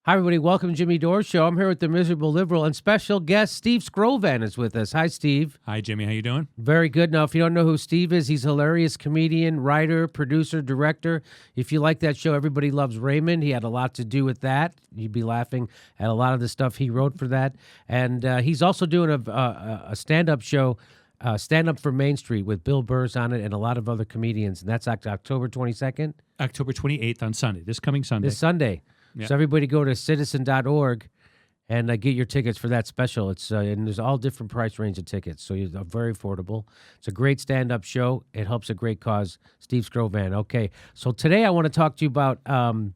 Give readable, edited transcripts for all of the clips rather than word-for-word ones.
Hi, everybody. Welcome to Jimmy Dore Show. I'm here with the Miserable Liberal and special guest Steve Scrovan is with us. Hi, Steve. Hi, Jimmy. How you doing? Very good. Now, if you don't know who Steve is, he's a hilarious comedian, writer, producer, director. If you like that show, Everybody Loves Raymond, he had a lot to do with that. You'd be laughing at a lot of the stuff he wrote for that. And he's also doing a stand-up show, Stand Up for Main Street, with Bill Burr's on it and a lot of other comedians. And that's October 22nd? October 28th on Sunday, this coming Sunday. This Sunday. Yeah. So everybody go to citizen.org and get your tickets for that special. It's and there's all different price range of tickets, so it's very affordable. It's a great stand-up show. It helps a great cause. Steve Scrovan. Okay, so today I want to talk to you about, how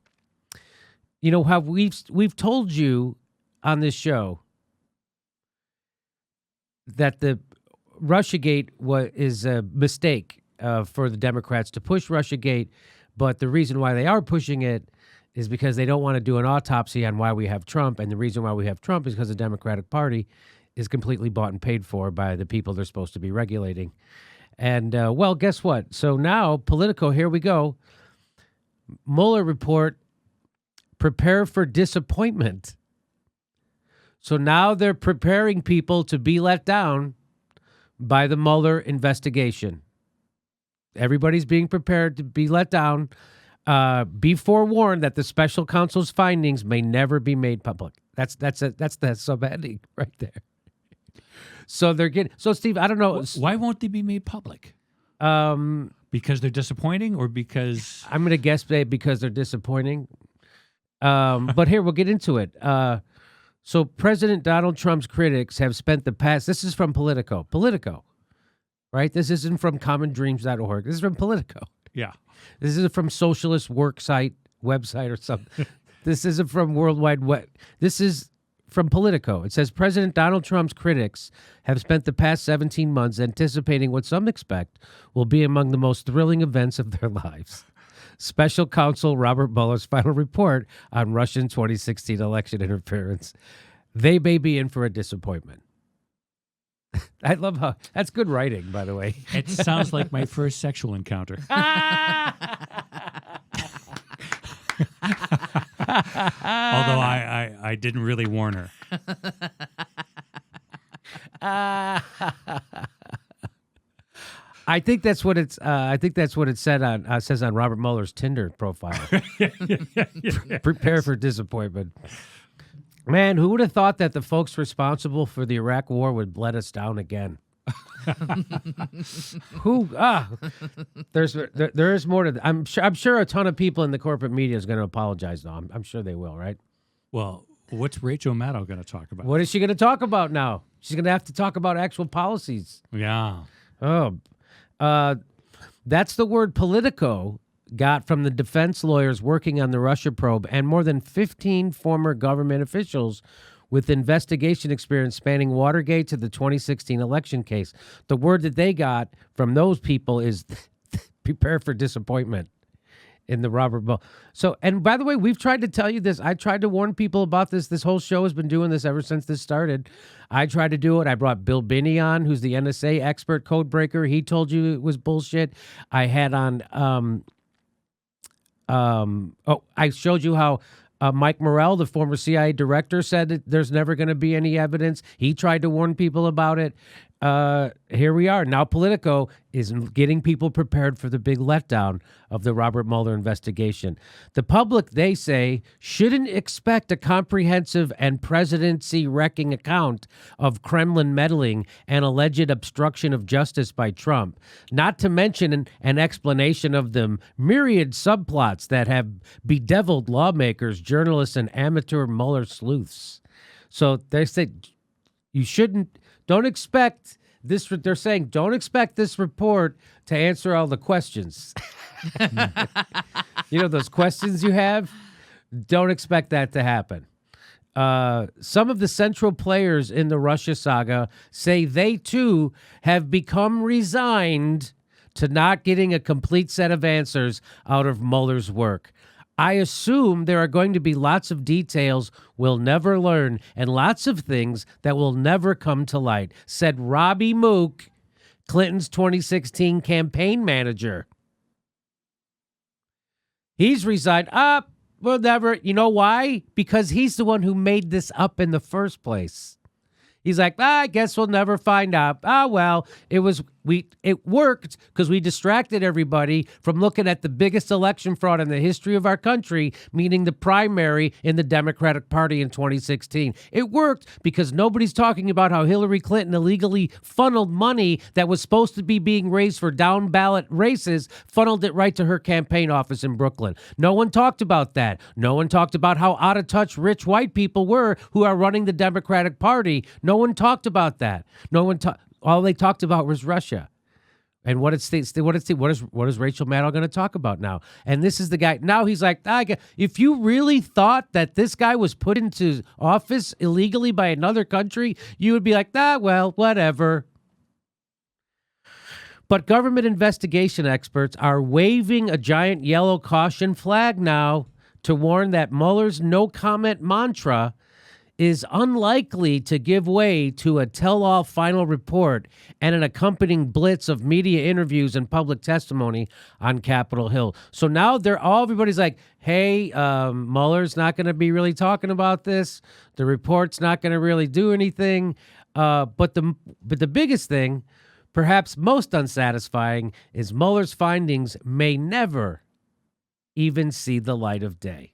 we've told you on this show that the Russiagate is a mistake for the Democrats to push Russiagate, but the reason why they are pushing it is because they don't want to do an autopsy on why we have Trump, and the reason why we have Trump is because the Democratic Party is completely bought and paid for by the people they're supposed to be regulating. And, well, guess what? So now, Politico, here we go. Mueller report, prepare for disappointment. So now they're preparing people to be let down by the Mueller investigation. Everybody's being prepared to be let down. Be forewarned that the special counsel's findings may never be made public. That's the subheading right there. So they're getting. So Steve, I don't know. Why won't they be made public? Because they're disappointing, or because I'm going to guess because they're disappointing. But here we'll get into it. So President Donald Trump's critics have spent the past. This is from Politico. Politico, right? This isn't from commondreams.org. This is from Politico. Yeah. This isn't from Socialist Work Site website or something. This isn't from Worldwide Web. This is from Politico. It says President Donald Trump's critics have spent the past 17 months anticipating what some expect will be among the most thrilling events of their lives. Special counsel Robert Mueller's final report on Russian 2016 election interference. They may be in for a disappointment. I love how that's good writing, by the way. It sounds like my first sexual encounter. Although I didn't really warn her. I think that's what it's. I think that's what it said on says on Robert Mueller's Tinder profile. Prepare for disappointment. Man, who would have thought that the folks responsible for the Iraq War would let us down again? There is more to. I'm sure a ton of people in the corporate media is going to apologize. Though I'm sure they will, right? Well, what's Rachel Maddow going to talk about? What is she going to talk about now? She's going to have to talk about actual policies. Yeah. Oh, that's the word Politico got from the defense lawyers working on the Russia probe and more than 15 former government officials with investigation experience spanning Watergate to the 2016 election case. The word that they got from those people is prepare for disappointment in the Robert Mueller. So, and by the way, we've tried to tell you this. I tried to warn people about this. This whole show has been doing this ever since this started. I tried to do it. I brought Bill Binney on, who's the NSA expert code breaker. He told you it was bullshit. I had on... I showed you how Mike Morrell, the former CIA director, said that there's never going to be any evidence. He tried to warn people about it. Here we are. Now Politico is getting people prepared for the big letdown of the Robert Mueller investigation. The public, they say, shouldn't expect a comprehensive and presidency-wrecking account of Kremlin meddling and alleged obstruction of justice by Trump, not to mention an explanation of the myriad subplots that have bedeviled lawmakers, journalists, and amateur Mueller sleuths. So they say don't expect this. They're saying don't expect this report to answer all the questions. You know those questions you have? Don't expect that to happen. Some of the central players in the Russia saga say they too have become resigned to not getting a complete set of answers out of Mueller's work. I assume there are going to be lots of details we'll never learn and lots of things that will never come to light, said Robbie Mook, Clinton's 2016 campaign manager. He's resigned. we'll never. You know why? Because he's the one who made this up in the first place. He's like, I guess we'll never find out. Well, it worked because we distracted everybody from looking at the biggest election fraud in the history of our country, meaning the primary in the Democratic Party in 2016. It worked because nobody's talking about how Hillary Clinton illegally funneled money that was supposed to be being raised for down ballot races, funneled it right to her campaign office in Brooklyn. No one talked about that. No one talked about how out of touch rich white people were who are running the Democratic Party. No one talked about that. All they talked about was Russia. And what is Rachel Maddow going to talk about now? And this is the guy. Now he's like, if you really thought that this guy was put into office illegally by another country, you would be like, well, whatever. But government investigation experts are waving a giant yellow caution flag now to warn that Mueller's no comment mantra is unlikely to give way to a tell-all final report and an accompanying blitz of media interviews and public testimony on Capitol Hill. So now everybody's like, hey, Mueller's not going to be really talking about this. The report's not going to really do anything. But the biggest thing, perhaps most unsatisfying, is Mueller's findings may never even see the light of day.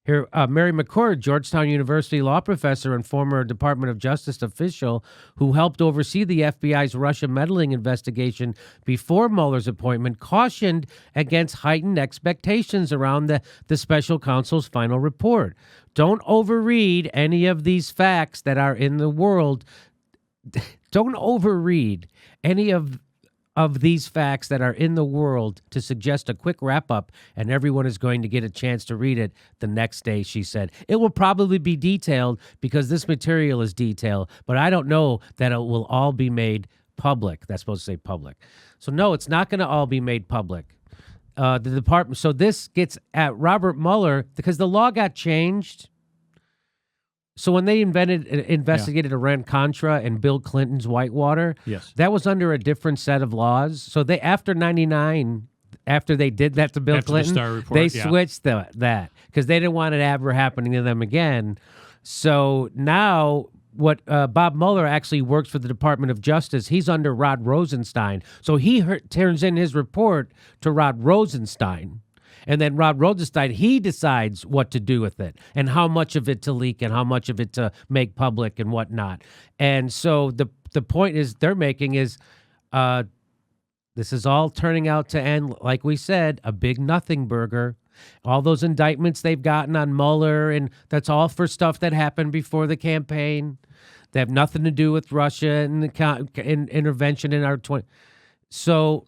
Here, Mary McCord, Georgetown University law professor and former Department of Justice official who helped oversee the FBI's Russia meddling investigation before Mueller's appointment, cautioned against heightened expectations around the special counsel's final report. Don't overread any of these facts that are in the world. Don't overread any of these facts that are in the world to suggest a quick wrap-up and everyone is going to get a chance to read it the next day, she said. It will probably be detailed because this material is detailed, but I don't know that it will all be made public. That's supposed to say public. So no, it's not going to all be made public. The department. So this gets at Robert Mueller because the law got changed. So when they investigated Iran-Contra and Bill Clinton's Whitewater, yes, that was under a different set of laws. So they after 99, after they did that to Bill Clinton, they switched that because they didn't want it ever happening to them again. So now what Bob Mueller actually works for the Department of Justice. He's under Rod Rosenstein. So he turns in his report to Rod Rosenstein. And then Rod Rosenstein, he decides what to do with it and how much of it to leak and how much of it to make public and whatnot. And so the point is they're making is this is all turning out to end, like we said, a big nothing burger. All those indictments they've gotten on Mueller, and that's all for stuff that happened before the campaign. They have nothing to do with Russia and the intervention in our 20. So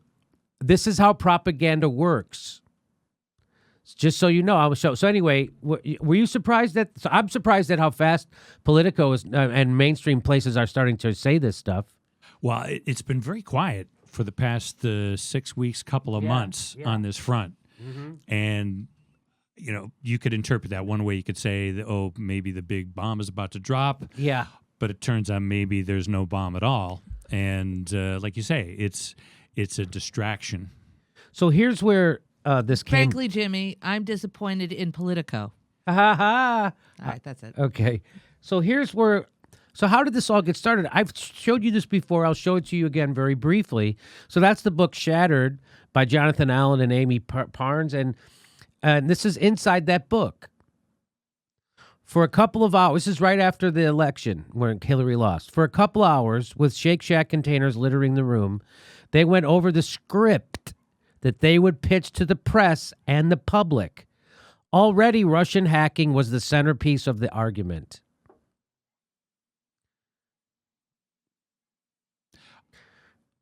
this is how propaganda works. Just so you know, so anyway, were you surprised that? So I'm surprised at how fast Politico is, and mainstream places are starting to say this stuff. Well, it's been very quiet for the past 6 weeks, couple of months on this front, and you could interpret that one way. You could say that, maybe the big bomb is about to drop. Yeah, but it turns out maybe there's no bomb at all, and like you say, it's a distraction. So here's where. Frankly, Jimmy, I'm disappointed in Politico. Ha ha. All right, that's it. Okay. So here's where. So how did this all get started? I've showed you this before. I'll show it to you again very briefly. So that's the book Shattered by Jonathan Allen and Amy Parnes, and this is inside that book. For a couple of hours, this is right after the election when Hillary lost. For a couple hours, with Shake Shack containers littering the room, they went over the script that they would pitch to the press and the public. Already, Russian hacking was the centerpiece of the argument.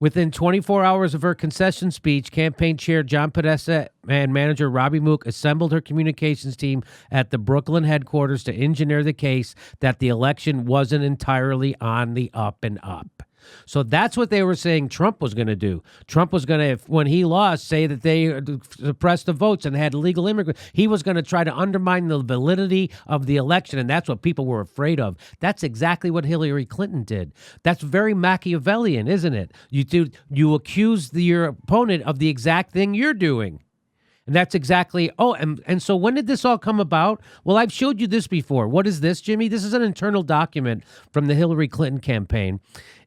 Within 24 hours of her concession speech, campaign chair John Podesta and manager Robbie Mook assembled her communications team at the Brooklyn headquarters to engineer the case that the election wasn't entirely on the up and up. So that's what they were saying Trump was going to do. Trump was going to, when he lost, say that they suppressed the votes and had illegal immigrants. He was going to try to undermine the validity of the election, and that's what people were afraid of. That's exactly what Hillary Clinton did. That's very Machiavellian, isn't it? You accuse your opponent of the exact thing you're doing. And that's exactly, and so when did this all come about? Well, I've showed you this before. What is this, Jimmy? This is an internal document from the Hillary Clinton campaign.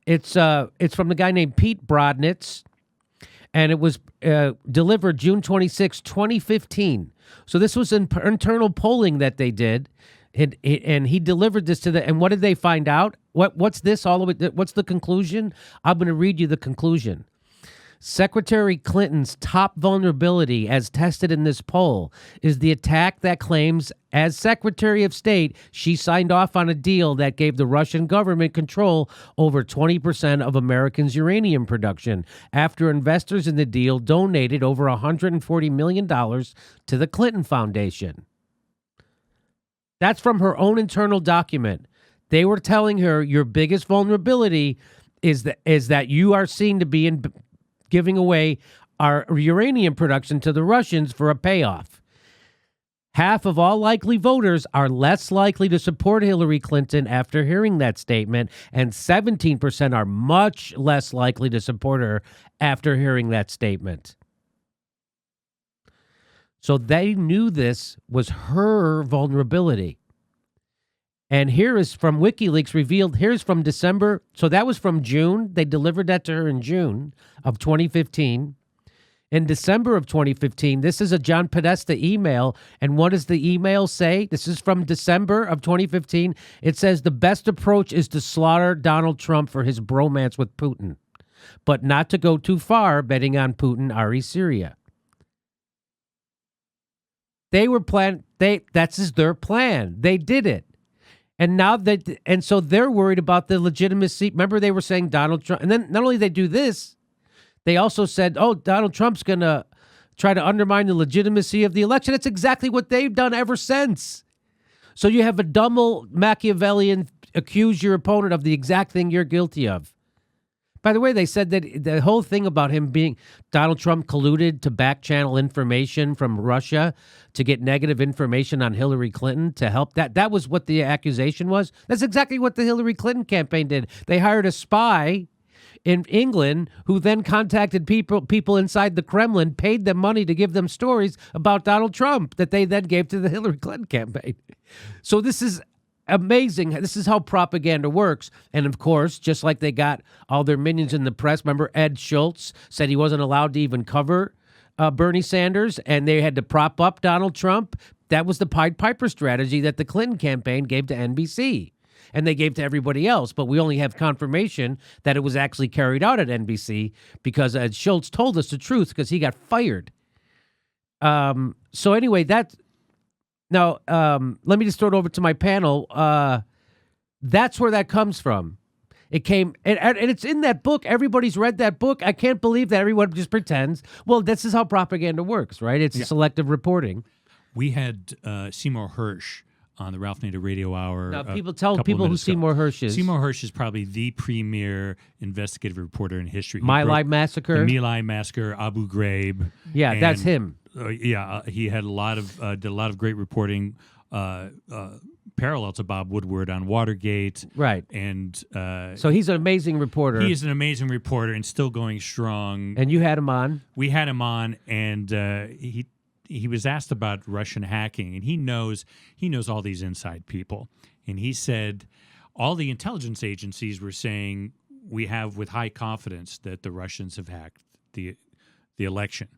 It's from the guy named Pete Brodnitz, and it was delivered June 26, 2015. So this was an internal polling that they did, and he delivered this to and what did they find out? What's this all of it? What's the conclusion? I'm going to read you the conclusion. Secretary Clinton's top vulnerability, as tested in this poll, is the attack that claims, as Secretary of State, she signed off on a deal that gave the Russian government control over 20% of Americans' uranium production after investors in the deal donated over $140 million to the Clinton Foundation. That's from her own internal document. They were telling her your biggest vulnerability is that you are seen to be giving away our uranium production to the Russians for a payoff. Half of all likely voters are less likely to support Hillary Clinton after hearing that statement, and 17% are much less likely to support her after hearing that statement. So they knew this was her vulnerability. And here is from WikiLeaks revealed. Here's from December. So that was from June. They delivered that to her in June of 2015. In December of 2015, this is a John Podesta email. And what does the email say? This is from December of 2015. It says the best approach is to slaughter Donald Trump for his bromance with Putin, but not to go too far betting on Putin, Ari Syria. They were that's their plan. They did it. And now so they're worried about the legitimacy. Remember, they were saying Donald Trump, and then not only they do this, they also said, Donald Trump's going to try to undermine the legitimacy of the election. That's exactly what they've done ever since. So you have a double Machiavellian accuse your opponent of the exact thing you're guilty of. By the way, they said that the whole thing about him being Donald Trump colluded to back channel information from Russia to get negative information on Hillary Clinton to help that was what the accusation was. That's exactly what the Hillary Clinton campaign did. They hired a spy in England who then contacted people inside the Kremlin, paid them money to give them stories about Donald Trump that they then gave to the Hillary Clinton campaign. So this is amazing. This is how propaganda works. And of course, just like they got all their minions in the press, remember Ed Schultz said he wasn't allowed to even cover Bernie Sanders, and they had to prop up Donald Trump. That was the Pied Piper strategy that the Clinton campaign gave to NBC. And they gave to everybody else, but we only have confirmation that it was actually carried out at NBC because Ed Schultz told us the truth because he got fired. So anyway, Now, let me just throw it over to my panel. That's where that comes from. It came, and it's in that book. Everybody's read that book. I can't believe that everyone just pretends. Well, this is how propaganda works, right? It's selective reporting. We had Seymour Hersh on the Ralph Nader Radio Hour. Now, tell people who Seymour Hersh is. Seymour Hersh is probably the premier investigative reporter in history. My Lai Massacre. The My Lai Massacre, Abu Ghraib. Yeah, that's him. He had did a lot of great reporting, parallel to Bob Woodward on Watergate. Right. And so he's an amazing reporter. He is an amazing reporter and still going strong. And you had him on. We had him on, and he was asked about Russian hacking, and he knows all these inside people. And he said all the intelligence agencies were saying we have with high confidence that the Russians have hacked the election,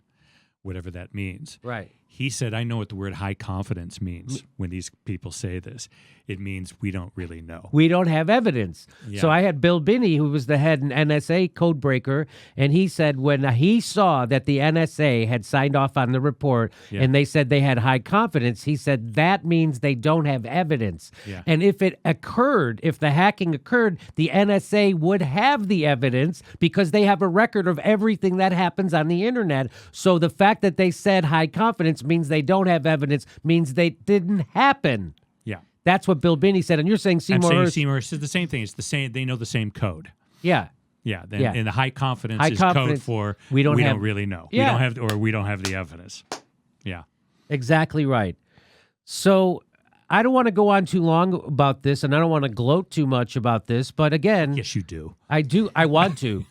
whatever that means. Right. He said, I know what the word high confidence means when these people say this. It means we don't really know. We don't have evidence. Yeah. So I had Bill Binney, who was the head NSA codebreaker, and he said when he saw that the NSA had signed off on the report and they said they had high confidence, he said that means they don't have evidence. Yeah. And if it occurred, if the hacking occurred, the NSA would have the evidence because they have a record of everything that happens on the internet. So the fact that they said high confidence means they don't have evidence, means they didn't happen. Yeah. That's what Bill Binney said. And you're saying Seymour Hersh. Seymour said the same thing. It's the same. They know the same code. Yeah. Yeah. And the high confidence is confidence, code for we don't really know. Yeah. We don't have the evidence. Yeah. Exactly right. So I don't want to go on too long about this, and I don't want to gloat too much about this. But again, Yes, you do. I do. I want to.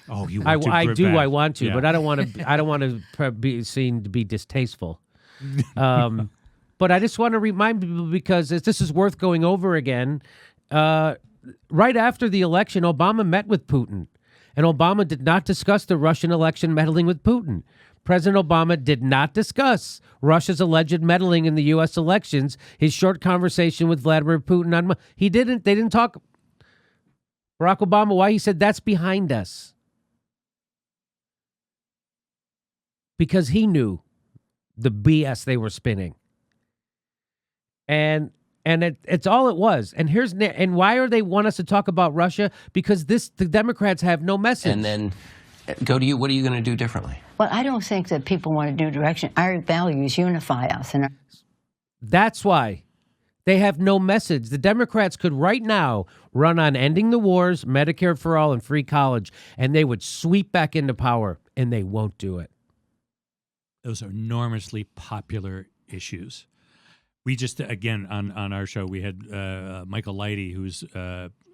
Oh, you I want to? do. Bad. I want to, Yeah. but I don't want to. I don't want to be seen to be distasteful. But I just want to remind people because this is worth going over again. Right after the election, Obama met with Putin, and Obama did not discuss the Russian election meddling with Putin. President Obama did not discuss Russia's alleged meddling in the U.S. elections. His short conversation with Vladimir Putin he didn't. They didn't talk. Barack Obama, why he said that's behind us. Because he knew the BS they were spinning. And it's all it was. And why are they want us to talk about Russia? Because the Democrats have no message. And then go to you. What are you going to do differently? Well, I don't think that people want to do direction. Our values unify us. And That's why they have no message. The Democrats could right now run on ending the wars, Medicare for all, and free college, and they would sweep back into power, and they won't do it. Those are enormously popular issues. We just, again, on our show, we had Michael Leidy, who's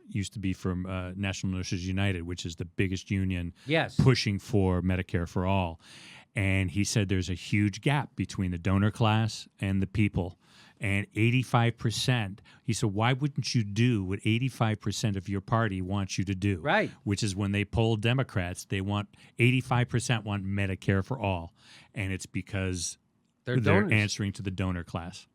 used to be from National Nurses United, which is the biggest union pushing for Medicare for all. And he said there's a huge gap between the donor class and the people. And 85%, he said, why wouldn't you do what 85% of your party wants you to do? Right. Which is when they poll Democrats, they want 85% want Medicare for all. And it's because they're answering to the donor class.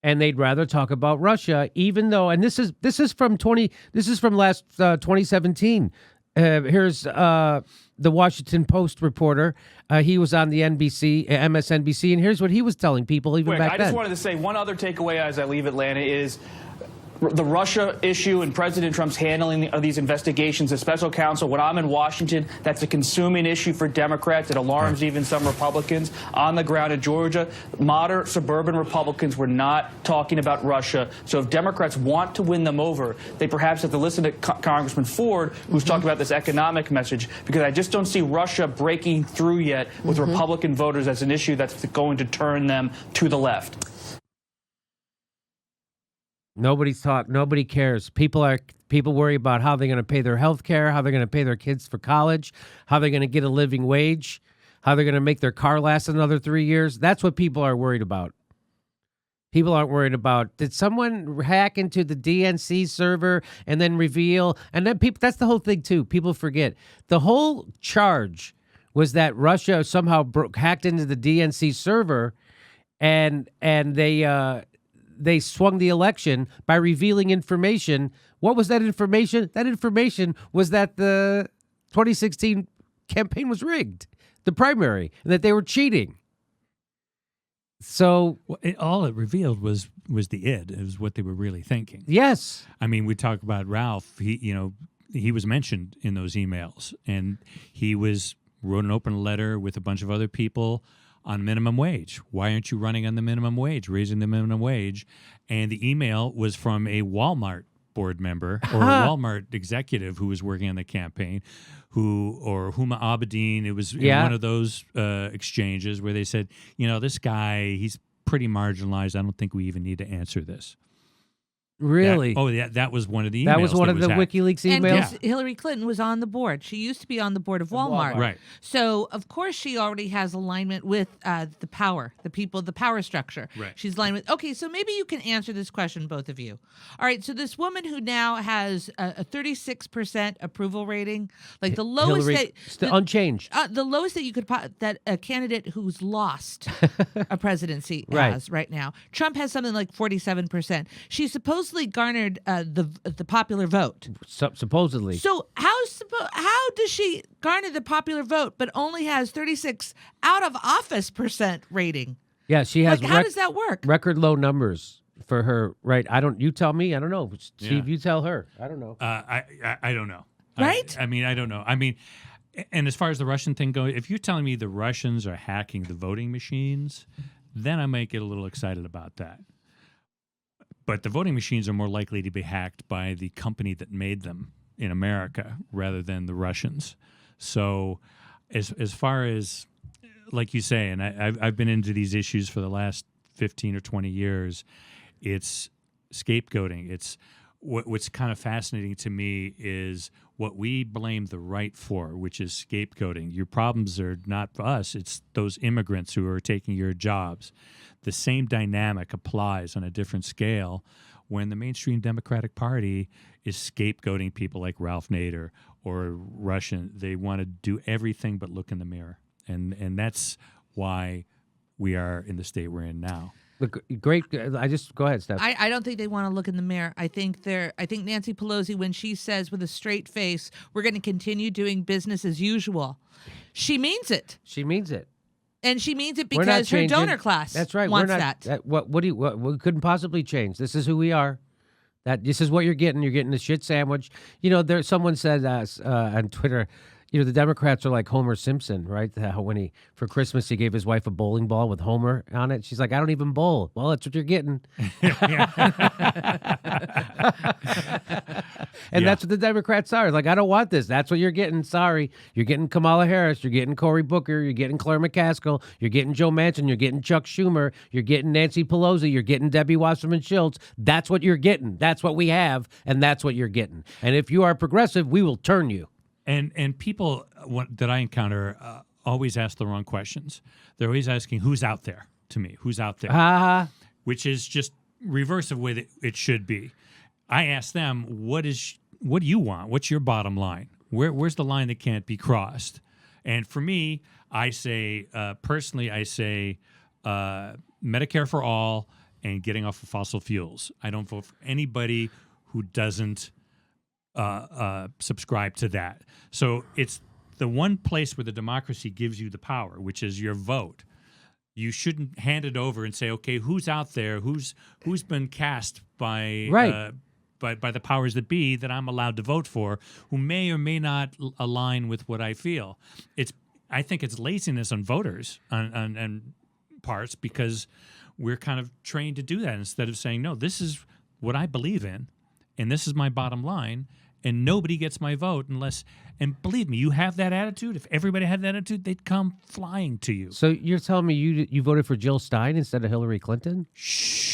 And they'd rather talk about Russia, even though, and this is from 2017. Here's the Washington Post reporter. He was on the MSNBC, and here's what he was telling people even back then. I just wanted to say one other takeaway as I leave Atlanta is the Russia issue and President Trump's handling of these investigations, the special counsel. When I'm in Washington, that's a consuming issue for Democrats. It alarms even some Republicans. On the ground in Georgia, moderate suburban Republicans were not talking about Russia. So if Democrats want to win them over, they perhaps have to listen to Congressman Ford, who's talking about this economic message, because I just don't see Russia breaking through yet with Republican voters as an issue that's going to turn them to the left. Nobody cares. People worry about how they're going to pay their health care, how they're going to pay their kids for college, how they're going to get a living wage, how they're going to make their car last another 3 years. That's what people are worried about. People aren't worried about, did someone hack into the DNC server and then reveal? And then that's the whole thing too. People forget. The whole charge was that Russia somehow hacked into the DNC server and they swung the election by revealing information. What was that information? That information was that the 2016 campaign was rigged, the primary, and that they were cheating. So all it revealed was the id. It was what they were really thinking. Yes. I mean, we talk about Ralph. He was mentioned in those emails, and he wrote an open letter with a bunch of other people on minimum wage. Why aren't you running on the minimum wage, raising the minimum wage? And the email was from a Walmart board member or a Walmart executive who was working on the campaign, or Huma Abedin. It was in one of those exchanges where they said, this guy, he's pretty marginalized. I don't think we even need to answer this. Really? That was one of the emails. That was one of the hacked. WikiLeaks And emails? Hillary Clinton was on the board. She used to be on the board of Walmart. Right. So, of course, she already has alignment with the power, the power structure. Right. She's aligned with, okay, so maybe you can answer this question, both of you. All right, so this woman who now has a 36% approval rating, like the lowest Hillary, that... unchanged. The lowest that you could that a candidate who's lost a presidency Right. has right now. Trump has something like 47%. She supposedly garnered the popular vote. Supposedly. So how does she garner the popular vote but only has 36 out of office % rating? Yeah, she has how does that work? record low numbers for her. Right? You tell me. I don't know. Steve, you tell her. I don't know. I don't know. Right? I mean, I don't know. I mean, and as far as the Russian thing goes, if you're telling me the Russians are hacking the voting machines, then I might get a little excited about that. But the voting machines are more likely to be hacked by the company that made them in America rather than the Russians. So as far as, like you say, and I've been into these issues for the last 15 or 20 years, It's scapegoating. It's what's kind of fascinating to me is what we blame the right for, which is scapegoating. Your problems are not for us. It's those immigrants who are taking your jobs. The same dynamic applies on a different scale when the mainstream Democratic Party is scapegoating people like Ralph Nader or Russian. They want to do everything but look in the mirror. And that's why we are in the state we're in now. Look, great. Go ahead, Steph. I don't think they want to look in the mirror. I think Nancy Pelosi, when she says with a straight face, we're going to continue doing business as usual, she means it. She means it. And she means it We're not because her changing. donor class That's right. wants We're not, that. What we couldn't possibly change. This is who we are. This is what you're getting. You're getting the shit sandwich. Someone said on Twitter, the Democrats are like Homer Simpson, right? When for Christmas he gave his wife a bowling ball with Homer on it. She's like, I don't even bowl. Well, that's what you're getting. And that's what the Democrats are. It's like, I don't want this. That's what you're getting. Sorry. You're getting Kamala Harris. You're getting Cory Booker. You're getting Claire McCaskill. You're getting Joe Manchin. You're getting Chuck Schumer. You're getting Nancy Pelosi. You're getting Debbie Wasserman Schultz. That's what you're getting. That's what we have, and that's what you're getting. And if you are progressive, we will turn you. And people that I encounter always ask the wrong questions. They're always asking, who's out there to me? Who's out there? Which is just reverse of the way that it should be. I ask them, what do you want? What's your bottom line? Where's the line that can't be crossed? And for me, I say, personally, Medicare for all and getting off of fossil fuels. I don't vote for anybody who doesn't subscribe to that. So it's the one place where the democracy gives you the power, which is your vote. You shouldn't hand it over and say, okay, who's out there? Who's been cast by by the powers that be that I'm allowed to vote for, who may or may not align with what I feel. I think it's laziness on voters on parts, because we're kind of trained to do that instead of saying, no, this is what I believe in, and this is my bottom line, and nobody gets my vote unless, and believe me, you have that attitude. If everybody had that attitude, they'd come flying to you. So you're telling me you voted for Jill Stein instead of Hillary Clinton? Shh.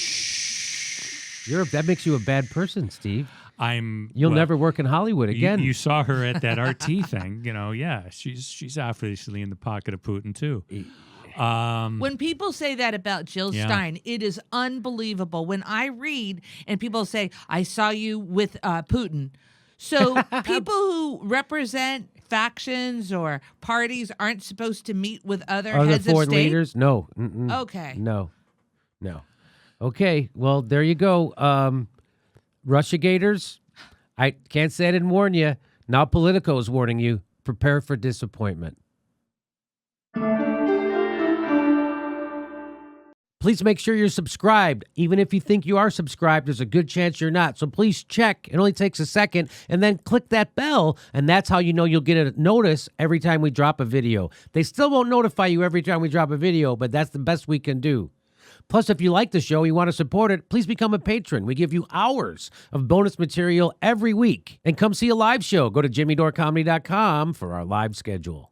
That makes you a bad person, Steve. You'll Well, never work in Hollywood again. You saw her at that RT thing. Yeah, she's obviously in the pocket of Putin too. When people say that about Jill Stein, it is unbelievable. When I read and people say, I saw you with Putin. So people who represent factions or parties aren't supposed to meet with other heads of foreign state? leaders? No. Okay. No. Okay, well, there you go. Russiagators, I can't say I didn't warn you. Now Politico is warning you. Prepare for disappointment. Please make sure you're subscribed. Even if you think you are subscribed, there's a good chance you're not. So please check. It only takes a second. And then click that bell. And that's how you know you'll get a notice every time we drop a video. They still won't notify you every time we drop a video, but that's the best we can do. Plus, if you like the show, you want to support it, please become a patron. We give you hours of bonus material every week. And come see a live show. Go to jimmydorecomedy.com for our live schedule.